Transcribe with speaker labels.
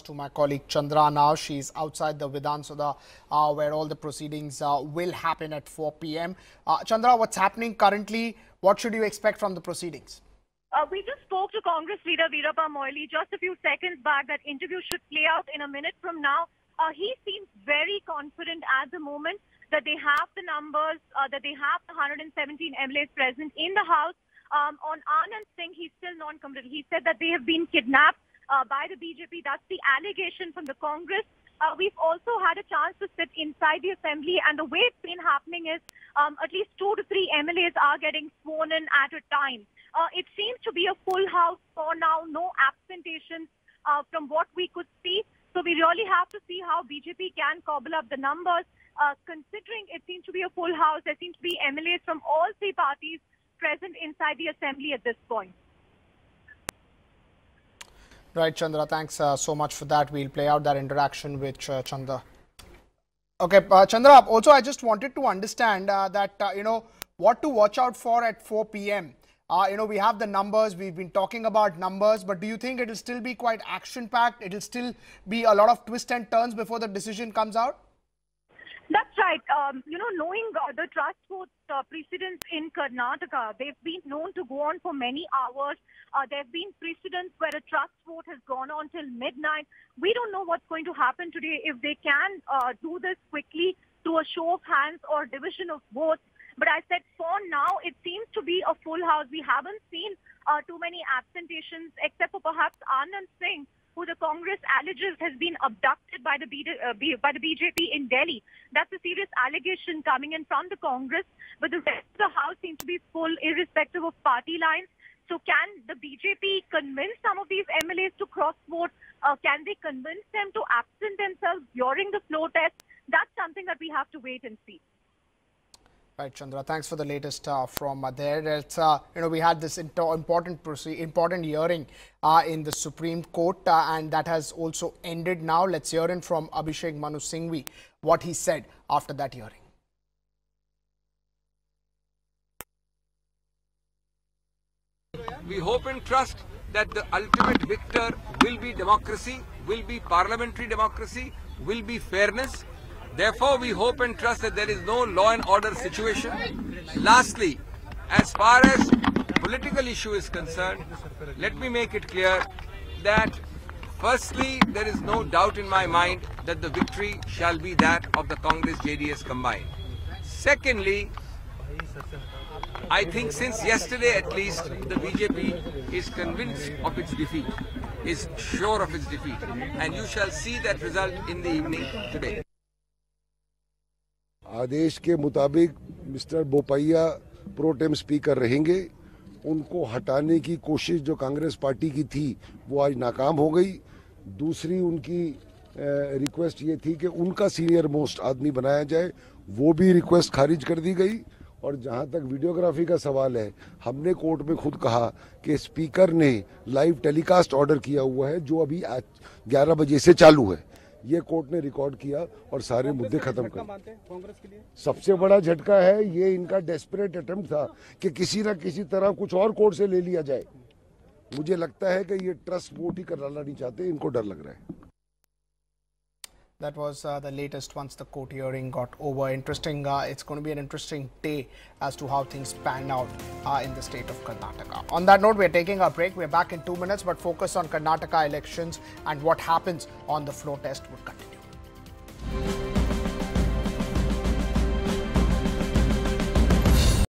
Speaker 1: to my colleague Chandra now. She's outside the Vidhan Sabha where all the proceedings will happen at 4 p.m. Chandra, what's happening currently? What should you expect from the proceedings?
Speaker 2: We just spoke to Congress leader Veerappa Moily just a few seconds back. That interview should play out in a minute from now. He seems very confident at the moment that they have the numbers, that they have the 117 MLAs present in the House. On Anand Singh, he's still non-committal. He said that they have been kidnapped by the BJP. That's the allegation from the Congress. We've also had a chance to sit inside the assembly, and the way it's been happening is at least 2 to 3 MLAs are getting sworn in at a time. It seems to be a full house for now, no absentations from what we could see. So we really have to see how BJP can cobble up the numbers. Considering it seems to be a full house, there seems to be MLAs from all three parties present inside the assembly at this point.
Speaker 1: Right, Chandra, thanks so much for that. We'll play out that interaction with Chandra. Okay, Chandra, also I just wanted to understand that, what to watch out for at 4 p.m. We have the numbers, we've been talking about numbers, but do you think it will still be quite action-packed? It will still be a lot of twists and turns before the decision comes out?
Speaker 2: That's right. Knowing the trust vote precedents in Karnataka, they've been known to go on for many hours. There have been precedents where a trust vote has gone on till midnight. We don't know what's going to happen today if they can do this quickly through a show of hands or division of votes. But I said for now, it seems to be a full house. We haven't seen too many absentations, except for perhaps Anand Singh, who the Congress alleges has been abducted by the BJP in Delhi. That's a serious allegation coming in from the Congress, but the rest of the House seems to be full, irrespective of party lines. So can the BJP convince some of these MLAs to cross-vote? Can they convince them to absent themselves during the floor test? That's something that we have to wait and see.
Speaker 1: Right, Chandra. Thanks for the latest from there. It's, we had this important hearing in the Supreme Court, and that has also ended now. Let's hear in from Abhishek Manu Singhvi what he said after that hearing.
Speaker 3: We hope and trust that the ultimate victor will be democracy, will be parliamentary democracy, will be fairness. Therefore, we hope and trust that there is no law and order situation. Lastly, as far as political issue is concerned, let me make it clear that firstly, there is no doubt in my mind that the victory shall be that of the Congress-JDS combined. Secondly, I think since yesterday at least, the BJP is convinced of its defeat, is sure of its defeat, and you shall see that result in the evening today.
Speaker 4: आदेश के मुताबिक mister Bopaiah pro tem speaker रहेंगे। उनको हटाने की कोशिश जो Congress party की थी वो आज नाकाम हो गई। दूसरी उनकी रिक्वेस्ट ये थी कि उनका सीनियर मोस्ट आदमी बनाया जाए, वो भी रिक्वेस्ट खारिज कर दी गई। और जहां तक वीडियोग्राफी का सवाल है, हमने कोर्ट में खुद कहा कि स्पीकर ने लाइव टेलीकास्ट ऑर्डर किया हुआ है जो अभी 11 बजे से चालू है। ये कोर्ट ने रिकॉर्ड किया और सारे मुद्दे खत्म कर कांग्रेस के लिए सबसे बड़ा झटका है ये इनका डेस्परेट अटेम्प्ट था कि किसी न किसी तरह कुछ और कोर्ट से ले लिया जाए। मुझे लगता है कि ये ट्रस्ट वोट ही कराना नहीं चाहते, इनको डर लग रहा है।
Speaker 1: That was the latest once the court hearing got over. Interesting. It's going to be an interesting day as to how things pan out in the state of Karnataka. On that note, we're taking a break. We're back in 2 minutes, but focus on Karnataka elections and what happens on the floor test would continue.